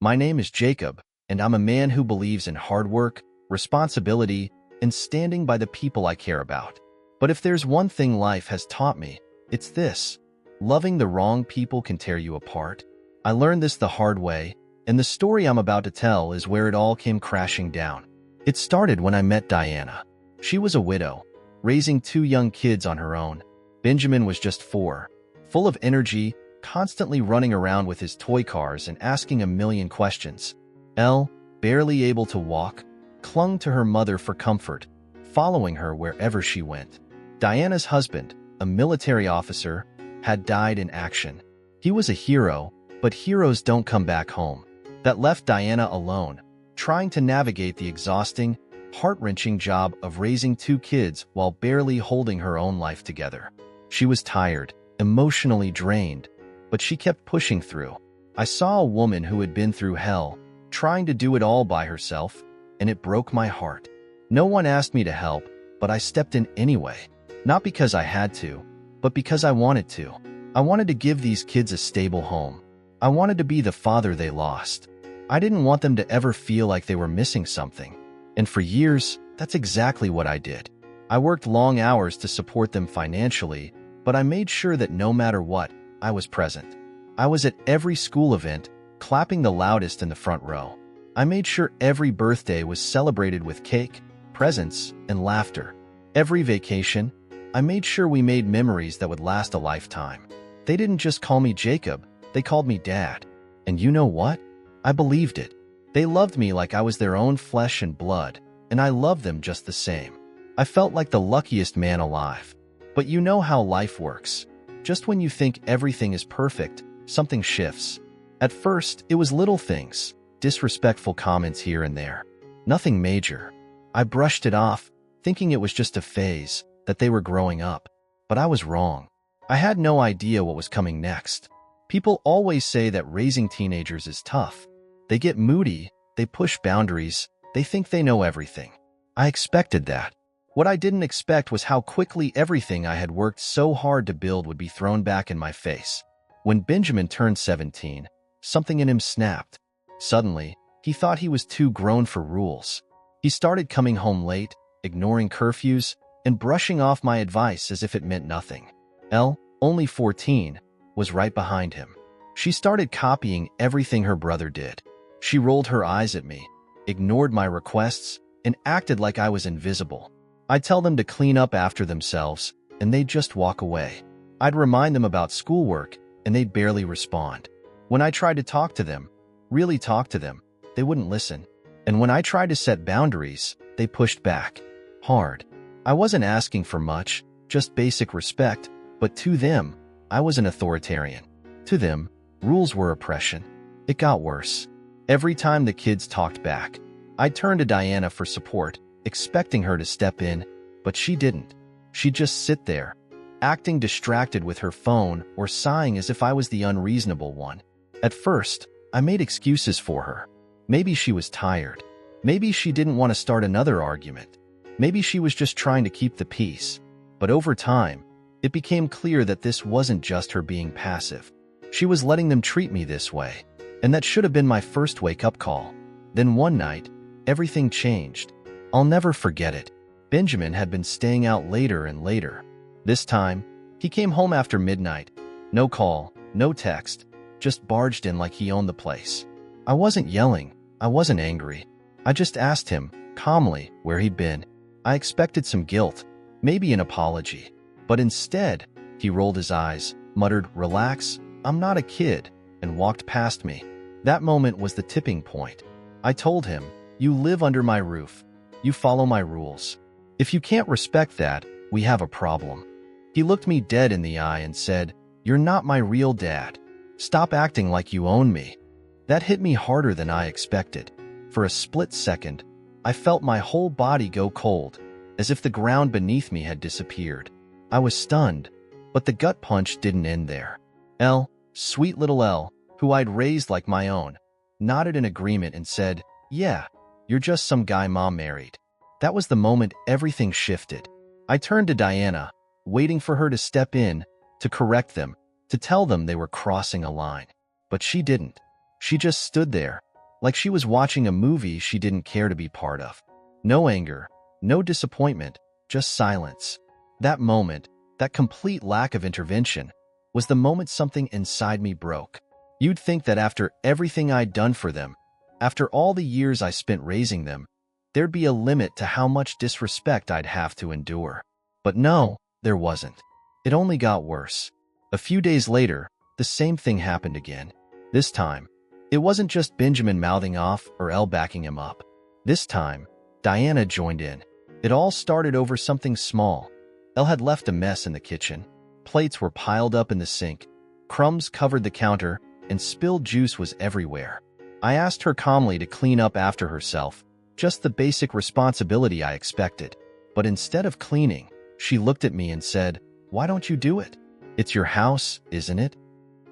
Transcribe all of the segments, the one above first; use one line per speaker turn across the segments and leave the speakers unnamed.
My name is Jacob, and I'm a man who believes in hard work, responsibility, and standing by the people I care about. But if there's one thing life has taught me, it's this. Loving the wrong people can tear you apart. I learned this the hard way, and the story I'm about to tell is where it all came crashing down. It started when I met Diana. She was a widow, raising 2 young kids on her own. Benjamin was just 4, full of energy, constantly running around with his toy cars and asking a million questions. Elle, barely able to walk, clung to her mother for comfort, following her wherever she went. Diana's husband, a military officer, had died in action. He was a hero, but heroes don't come back home. That left Diana alone, trying to navigate the exhausting, heart-wrenching job of raising 2 kids while barely holding her own life together. She was tired, emotionally drained, but she kept pushing through. I saw a woman who had been through hell, trying to do it all by herself, and it broke my heart. No one asked me to help, but I stepped in anyway. Not because I had to, but because I wanted to. I wanted to give these kids a stable home. I wanted to be the father they lost. I didn't want them to ever feel like they were missing something. And for years, that's exactly what I did. I worked long hours to support them financially, but I made sure that no matter what, I was present. I was at every school event, clapping the loudest in the front row. I made sure every birthday was celebrated with cake, presents, and laughter. Every vacation, I made sure we made memories that would last a lifetime. They didn't just call me Jacob, they called me Dad. And you know what? I believed it. They loved me like I was their own flesh and blood, and I loved them just the same. I felt like the luckiest man alive. But you know how life works. Just when you think everything is perfect, something shifts. At first, it was little things, disrespectful comments here and there. Nothing major. I brushed it off, thinking it was just a phase, that they were growing up. But I was wrong. I had no idea what was coming next. People always say that raising teenagers is tough. They get moody, they push boundaries, they think they know everything. I expected that. What I didn't expect was how quickly everything I had worked so hard to build would be thrown back in my face. When Benjamin turned 17, something in him snapped. Suddenly, he thought he was too grown for rules. He started coming home late, ignoring curfews, and brushing off my advice as if it meant nothing. Elle, only 14, was right behind him. She started copying everything her brother did. She rolled her eyes at me, ignored my requests, and acted like I was invisible. I'd tell them to clean up after themselves, and they'd just walk away. I'd remind them about schoolwork, and they'd barely respond. When I tried to talk to them, really talk to them, they wouldn't listen. And when I tried to set boundaries, they pushed back. Hard. I wasn't asking for much, just basic respect, but to them, I was an authoritarian. To them, rules were oppression. It got worse. Every time the kids talked back, I turned to Diana for support, expecting her to step in, but she didn't. She'd just sit there, acting distracted with her phone or sighing as if I was the unreasonable one. At first, I made excuses for her. Maybe she was tired. Maybe she didn't want to start another argument. Maybe she was just trying to keep the peace. But over time, it became clear that this wasn't just her being passive. She was letting them treat me this way. And that should have been my first wake-up call. Then one night, everything changed. I'll never forget it. Benjamin had been staying out later and later. This time, he came home after midnight. No call, no text, just barged in like he owned the place. I wasn't yelling. I wasn't angry. I just asked him, calmly, where he'd been. I expected some guilt, maybe an apology. But instead, he rolled his eyes, muttered, "Relax, I'm not a kid," and walked past me. That moment was the tipping point. I told him, "You live under my roof. You follow my rules. If you can't respect that, we have a problem." He looked me dead in the eye and said, "You're not my real dad. Stop acting like you own me." That hit me harder than I expected. For a split second, I felt my whole body go cold, as if the ground beneath me had disappeared. I was stunned, but the gut punch didn't end there. Elle, sweet little Elle, who I'd raised like my own, nodded in agreement and said, "Yeah, you're just some guy Mom married." That was the moment everything shifted. I turned to Diana, waiting for her to step in, to correct them, to tell them they were crossing a line. But she didn't. She just stood there, like she was watching a movie she didn't care to be part of. No anger, no disappointment, just silence. That moment, that complete lack of intervention, was the moment something inside me broke. You'd think that after everything I'd done for them, after all the years I spent raising them, there'd be a limit to how much disrespect I'd have to endure. But no, there wasn't. It only got worse. A few days later, the same thing happened again. This time, it wasn't just Benjamin mouthing off or Elle backing him up. This time, Diana joined in. It all started over something small. Elle had left a mess in the kitchen. Plates were piled up in the sink. Crumbs covered the counter, and spilled juice was everywhere. I asked her calmly to clean up after herself, just the basic responsibility I expected. But instead of cleaning, she looked at me and said, "Why don't you do it? It's your house, isn't it?"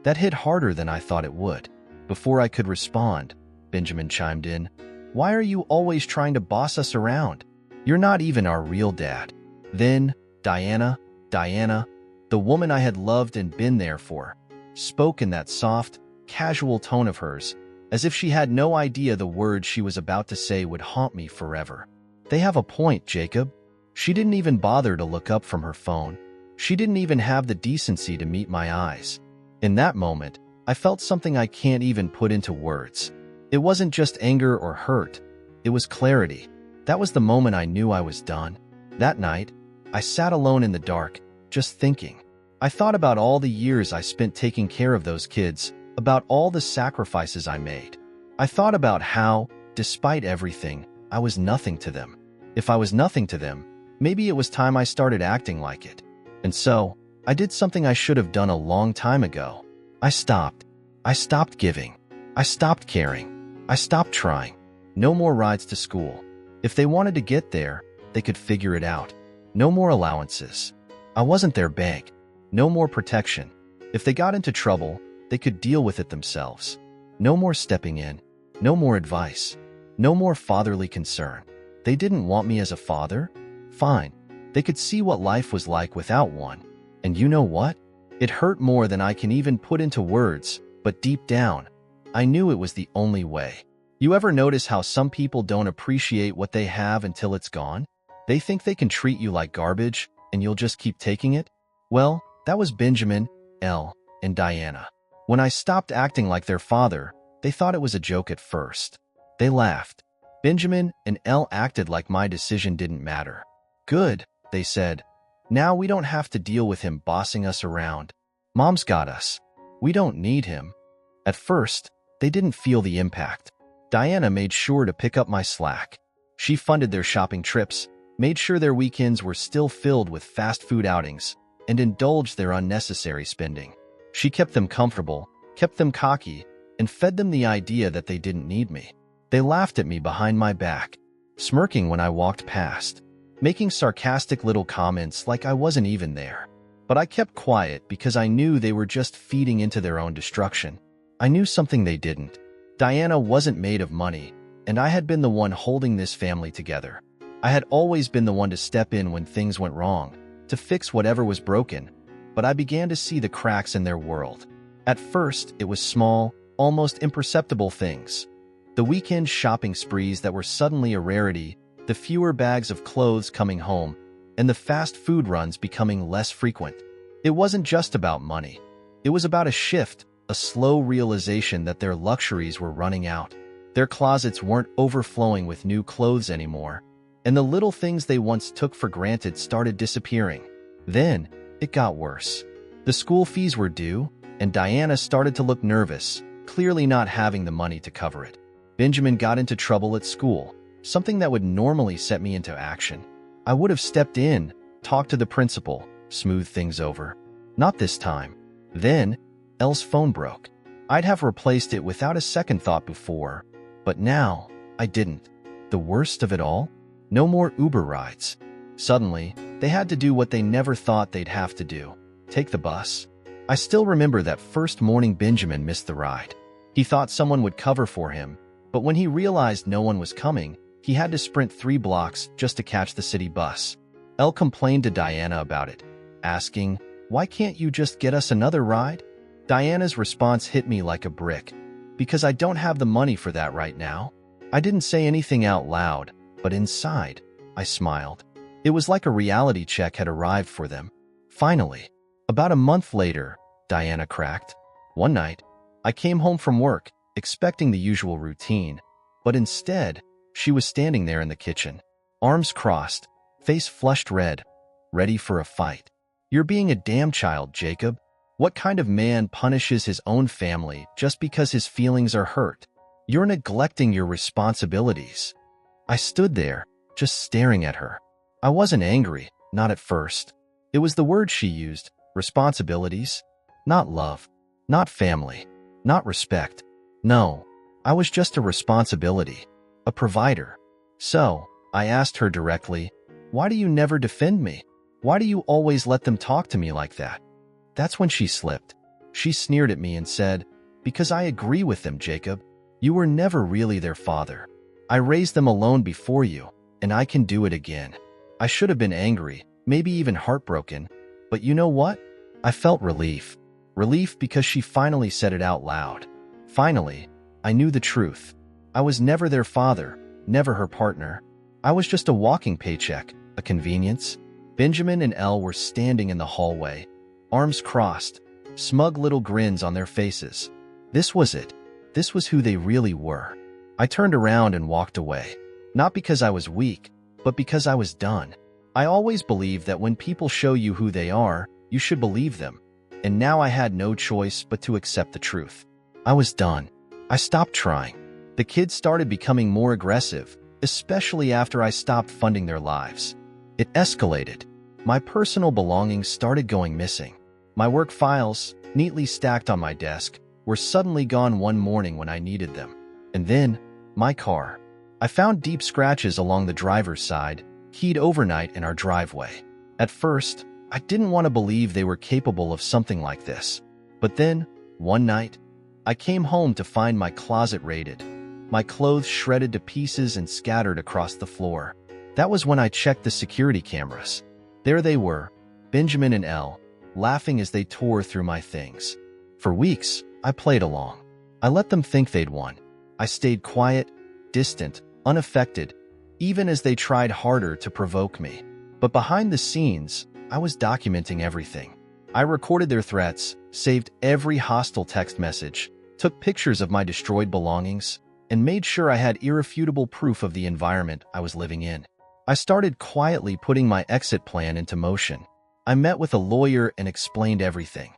That hit harder than I thought it would. Before I could respond, Benjamin chimed in, "Why are you always trying to boss us around? You're not even our real dad." Then, Diana, the woman I had loved and been there for, spoke in that soft, casual tone of hers, as if she had no idea the words she was about to say would haunt me forever. "They have a point, Jacob." She didn't even bother to look up from her phone. She didn't even have the decency to meet my eyes. In that moment, I felt something I can't even put into words. It wasn't just anger or hurt. It was clarity. That was the moment I knew I was done. That night, I sat alone in the dark, just thinking. I thought about all the years I spent taking care of those kids, about all the sacrifices I made. I thought about how, despite everything, I was nothing to them. If I was nothing to them, maybe it was time I started acting like it. And so, I did something I should have done a long time ago. I stopped. I stopped giving. I stopped caring. I stopped trying. No more rides to school. If they wanted to get there, they could figure it out. No more allowances. I wasn't their bank. No more protection. If they got into trouble, they could deal with it themselves. No more stepping in. No more advice. No more fatherly concern. They didn't want me as a father? Fine. They could see what life was like without one. And you know what? It hurt more than I can even put into words, but deep down, I knew it was the only way. You ever notice how some people don't appreciate what they have until it's gone? They think they can treat you like garbage, and you'll just keep taking it? Well, that was Benjamin, Elle, and Diana. When I stopped acting like their father, they thought it was a joke at first. They laughed. Benjamin and Elle acted like my decision didn't matter. "Good," they said. "Now we don't have to deal with him bossing us around. Mom's got us. We don't need him." At first, they didn't feel the impact. Diana made sure to pick up my slack. She funded their shopping trips, made sure their weekends were still filled with fast food outings, and indulged their unnecessary spending. She kept them comfortable, kept them cocky, and fed them the idea that they didn't need me. They laughed at me behind my back, smirking when I walked past, making sarcastic little comments like I wasn't even there. But I kept quiet because I knew they were just feeding into their own destruction. I knew something they didn't. Diana wasn't made of money, and I had been the one holding this family together. I had always been the one to step in when things went wrong, to fix whatever was broken, but I began to see the cracks in their world. At first, it was small, almost imperceptible things. The weekend shopping sprees that were suddenly a rarity, the fewer bags of clothes coming home, and the fast food runs becoming less frequent. It wasn't just about money. It was about a shift, a slow realization that their luxuries were running out. Their closets weren't overflowing with new clothes anymore, and the little things they once took for granted started disappearing. Then, it got worse. The school fees were due, and Diana started to look nervous, clearly not having the money to cover it. Benjamin got into trouble at school, something that would normally set me into action. I would have stepped in, talked to the principal, smoothed things over. Not this time. Then, Elle's phone broke. I'd have replaced it without a second thought before, but now, I didn't. The worst of it all? No more Uber rides. Suddenly, they had to do what they never thought they'd have to do: take the bus. I still remember that first morning Benjamin missed the ride. He thought someone would cover for him, but when he realized no one was coming, he had to sprint 3 blocks just to catch the city bus. Elle complained to Diana about it, asking, "Why can't you just get us another ride?" Diana's response hit me like a brick. Because I don't have the money for that right now. I didn't say anything out loud, but inside, I smiled. It was like a reality check had arrived for them. Finally, about a month later, Diana cracked. One night, I came home from work, expecting the usual routine, but instead, she was standing there in the kitchen, arms crossed, face flushed red, ready for a fight. "You're being a damn child, Jacob. What kind of man punishes his own family just because his feelings are hurt? You're neglecting your responsibilities." I stood there, just staring at her. I wasn't angry, not at first. It was the word she used, responsibilities. Not love, not family, not respect. No, I was just a responsibility, a provider. So, I asked her directly, "Why do you never defend me? Why do you always let them talk to me like that?" That's when she slipped. She sneered at me and said, "Because I agree with them, Jacob. You were never really their father. I raised them alone before you, and I can do it again." I should have been angry, maybe even heartbroken, but you know what? I felt relief. Relief because she finally said it out loud. Finally, I knew the truth. I was never their father, never her partner. I was just a walking paycheck, a convenience. Benjamin and Elle were standing in the hallway, arms crossed, smug little grins on their faces. This was it. This was who they really were. I turned around and walked away. Not because I was weak, but because I was done. I always believed that when people show you who they are, you should believe them. And now I had no choice but to accept the truth. I was done. I stopped trying. The kids started becoming more aggressive, especially after I stopped funding their lives. It escalated. My personal belongings started going missing. My work files, neatly stacked on my desk, were suddenly gone one morning when I needed them. And then, my car. I found deep scratches along the driver's side, keyed overnight in our driveway. At first, I didn't want to believe they were capable of something like this. But then, one night, I came home to find my closet raided, my clothes shredded to pieces and scattered across the floor. That was when I checked the security cameras. There they were, Benjamin and Elle, laughing as they tore through my things. For weeks, I played along. I let them think they'd won. I stayed quiet, distant, unaffected, even as they tried harder to provoke me. But behind the scenes, I was documenting everything. I recorded their threats, saved every hostile text message, took pictures of my destroyed belongings, and made sure I had irrefutable proof of the environment I was living in. I started quietly putting my exit plan into motion. I met with a lawyer and explained everything.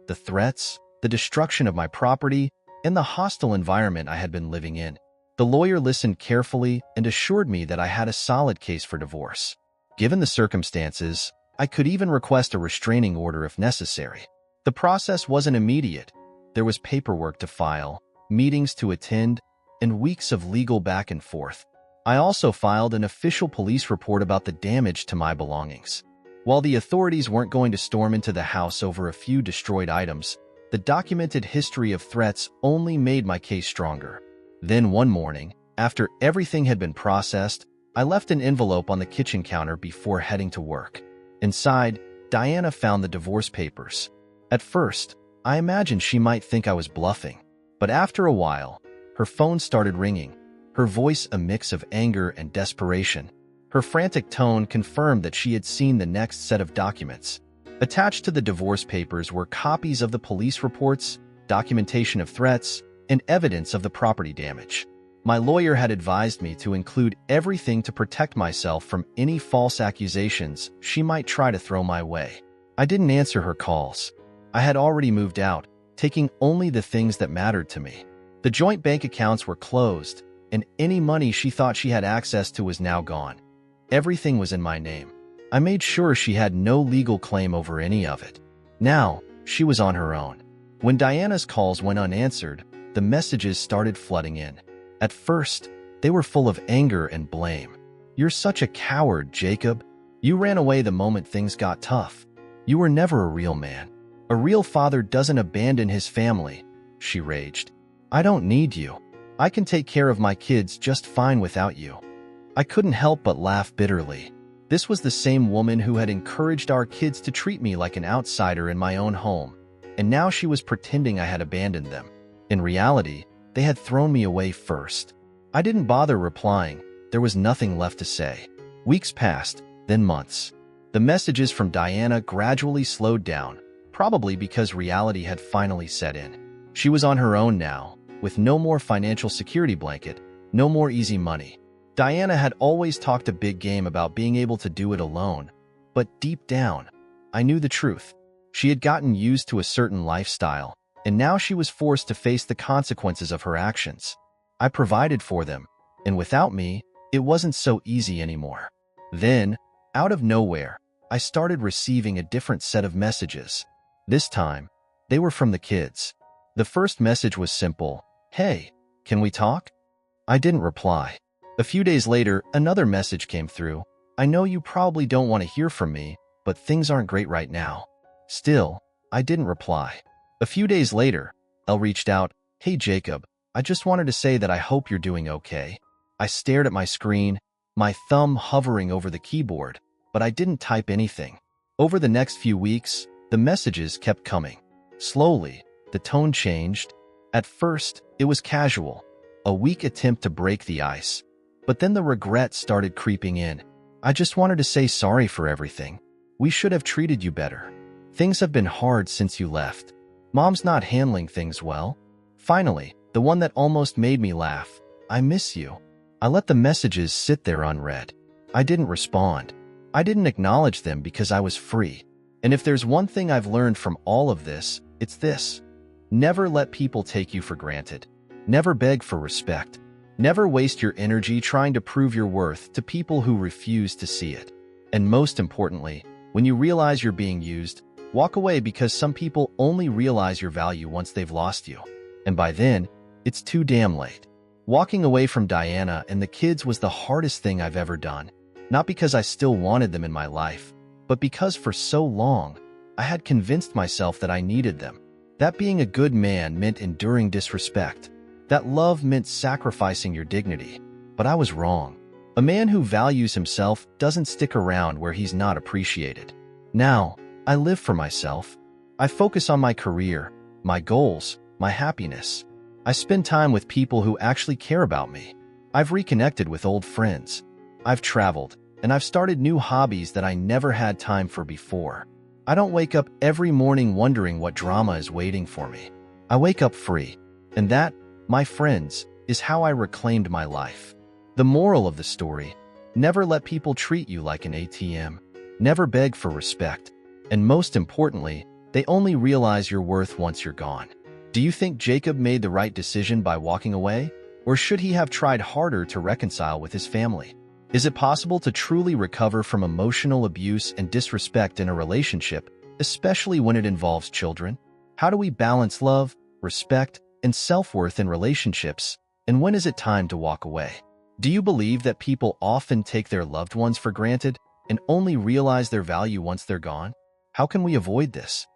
The threats, the destruction of my property, and the hostile environment I had been living in. The lawyer listened carefully and assured me that I had a solid case for divorce. Given the circumstances, I could even request a restraining order if necessary. The process wasn't immediate. There was paperwork to file, meetings to attend, and weeks of legal back and forth. I also filed an official police report about the damage to my belongings. While the authorities weren't going to storm into the house over a few destroyed items, the documented history of threats only made my case stronger. Then one morning, after everything had been processed, I left an envelope on the kitchen counter before heading to work. Inside, Diana found the divorce papers. At first, I imagined she might think I was bluffing, but after a while, her phone started ringing, her voice a mix of anger and desperation. Her frantic tone confirmed that she had seen the next set of documents. Attached to the divorce papers were copies of the police reports, documentation of threats, and evidence of the property damage. My lawyer had advised me to include everything to protect myself from any false accusations she might try to throw my way. I didn't answer her calls. I had already moved out, taking only the things that mattered to me. The joint bank accounts were closed, and any money she thought she had access to was now gone. Everything was in my name. I made sure she had no legal claim over any of it. Now, she was on her own. When Diana's calls went unanswered, the messages started flooding in. At first, they were full of anger and blame. "You're such a coward, Jacob. You ran away the moment things got tough. You were never a real man. A real father doesn't abandon his family," she raged. "I don't need you. I can take care of my kids just fine without you." I couldn't help but laugh bitterly. This was the same woman who had encouraged our kids to treat me like an outsider in my own home, and now she was pretending I had abandoned them. In reality, They had thrown me away first. I didn't bother replying. There was nothing left to say. Weeks passed, then months. The messages from Diana gradually slowed down, probably because reality had finally set in. She was on her own now, with no more financial security blanket, no more easy money. Diana had always talked a big game about being able to do it alone, but deep down, I knew the truth. She had gotten used to a certain lifestyle, and now she was forced to face the consequences of her actions. I provided for them, and without me, it wasn't so easy anymore. Then, out of nowhere, I started receiving a different set of messages. This time, they were from the kids. The first message was simple: "Hey, can we talk?" I didn't reply. A few days later, another message came through. "I know you probably don't want to hear from me, but things aren't great right now." Still, I didn't reply. A few days later, Elle reached out. "Hey Jacob, I just wanted to say that I hope you're doing okay." I stared at my screen, my thumb hovering over the keyboard, but I didn't type anything. Over the next few weeks, the messages kept coming. Slowly, the tone changed. At first, it was casual, a weak attempt to break the ice. But then the regret started creeping in. "I just wanted to say sorry for everything. We should have treated you better. Things have been hard since you left. Mom's not handling things well." Finally, the one that almost made me laugh: "I miss you." I let the messages sit there unread. I didn't respond. I didn't acknowledge them because I was free. And if there's one thing I've learned from all of this, it's this: never let people take you for granted. Never beg for respect. Never waste your energy trying to prove your worth to people who refuse to see it. And most importantly, when you realize you're being used, walk away, because some people only realize your value once they've lost you. And by then, it's too damn late. Walking away from Diana and the kids was the hardest thing I've ever done. Not because I still wanted them in my life, but because for so long, I had convinced myself that I needed them. That being a good man meant enduring disrespect. That love meant sacrificing your dignity. But I was wrong. A man who values himself doesn't stick around where he's not appreciated. Now, I live for myself. I focus on my career, my goals, my happiness. I spend time with people who actually care about me. I've reconnected with old friends. I've traveled, and I've started new hobbies that I never had time for before. I don't wake up every morning wondering what drama is waiting for me. I wake up free. And that, my friends, is how I reclaimed my life. The moral of the story: never let people treat you like an ATM. Never beg for respect. And most importantly, they only realize your worth once you're gone. Do you think Jacob made the right decision by walking away? Or should he have tried harder to reconcile with his family? Is it possible to truly recover from emotional abuse and disrespect in a relationship, especially when it involves children? How do we balance love, respect, and self-worth in relationships? And when is it time to walk away? Do you believe that people often take their loved ones for granted and only realize their value once they're gone? How can we avoid this?